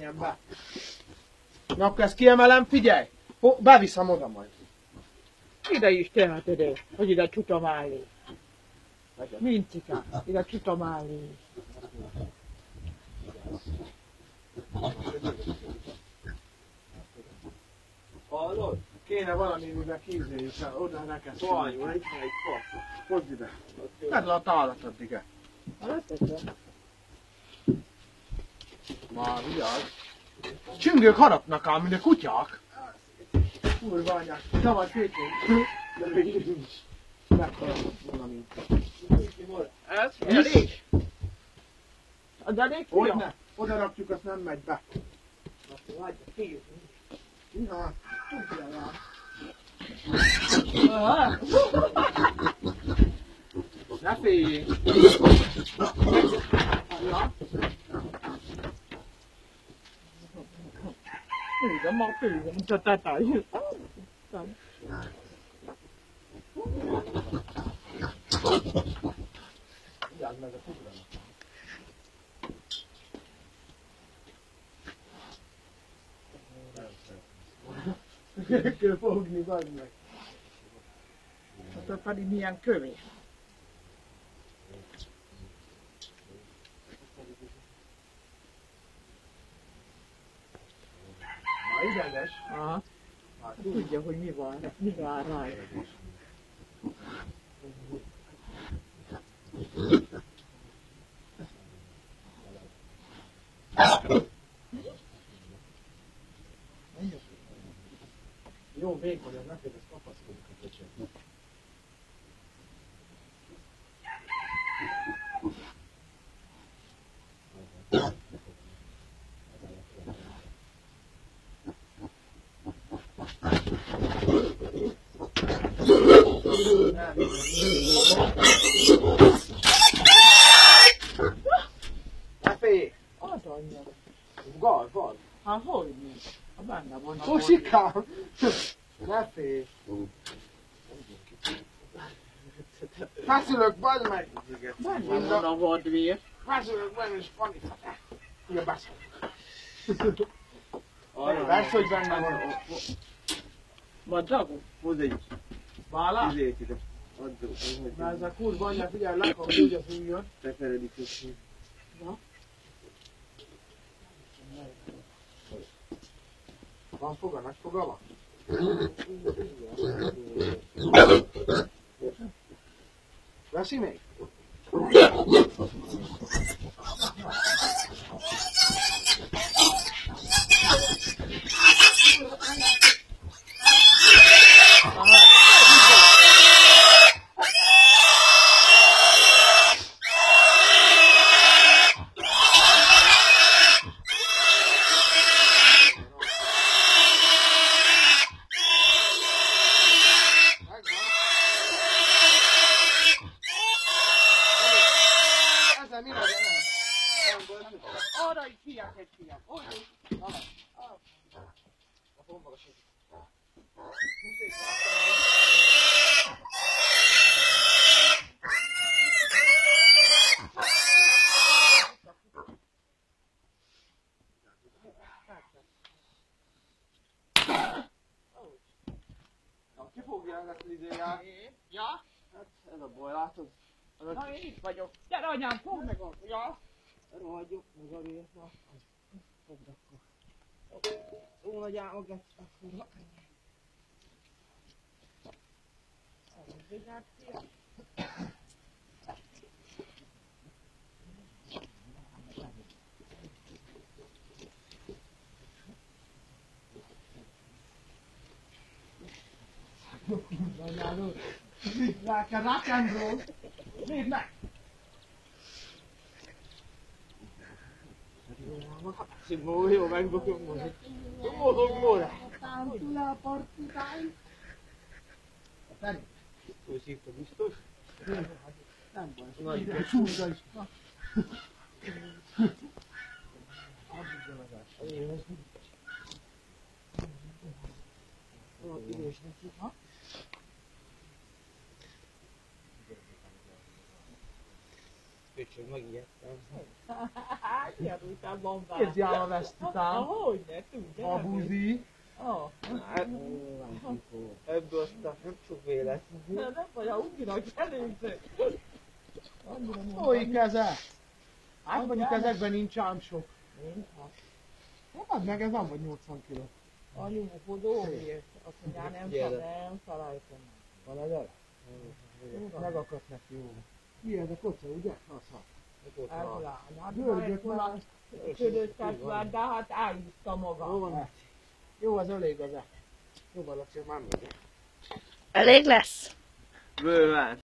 menjen be. Na akkor ezt kiemelem, figyelj! Beviszem oda majd. Ide is teheted el, hogy ide csutam állé. Mincikám, ide csutam állé. Hallod? Kéne valami, mivel képzeljük el, oda neked szóljon, itt van egy fa. Hozd ide. Vedd le a tálat addig. Már vigyázz. Csüngők harapnak ám, mint a kutyák. Kurva anyák, te vagy fékén. De még nincs. Meghalom valamint. Ez elég? Az elég, fiam? Hogyne? Oda rakjuk, azt nem megy be. Várj, figyelj. Na, tudjál rá. Ne féljél. Főzem, ma főzem, te tetejű. Vigyázz meg a kubranak. Kell fogni, vagy meg. Hát pedig milyen kövér. Na, ideges. Aha. Tudja, hogy mi van, mi vár rája. Jó, vékony, az neked ezt kapaszkodik a köcsög. Ne félj! Az anyja. Gal, gal. Hát hogy mi? A benne van. Pusikám! Ne félj! Feszülök, bazd meg! Benne van a vadvér. Feszülök benne, és panikát. Ugye beszélek. Persze, hogy benne van. Vadzagú? Hozd egy Vállás? izét ide. Mert ez a kurva anyja, figyelj, lekapja, úgy az ujjon. Tekeredik össze. Van foga, nagy foga van? Veszi még? Arra is hiák egy fiam. Ki fogja el ezt izéját? Ja? Hát ez a baj, látod? Na én itt vagyok. Gyere anyám, fogd meg a... Ja? Rohadjuk meg a részt, na. Fogd akkor. Ó, nagy álmok lesz. Kurva. Rock and roll. Nézd meg! Jó, megbukunk most. Mozog móra. Táncula partitán. Hogy hívta biztos? Nem baj. Nagy Súlyra is. Idős neki, ha? Köcsög, megijedtem. Hát, ilyen után van vár. Képzjál a veszt után. Ahogyne, tudja. A buzi. Ah, Hát, ebből aztán nem sok vélet. nem vagy, ha úgy kirak előző. Oly keze. Hát mondjuk ezekben nincs ám sok. Nincs, Hát meg ez nem vagy 80 kg. anyu hodó, miért? Azt mondja, nem találtam. Van ez el? Megakadt neki jó. Ilyen a kocsa, ugye? Ez lány. Hát Györgyök már. ködöttet már, de hát elhívta maga. Jó van. Jó, az elég az. Jó van, Laci, már megyek. Elég lesz? Bőven.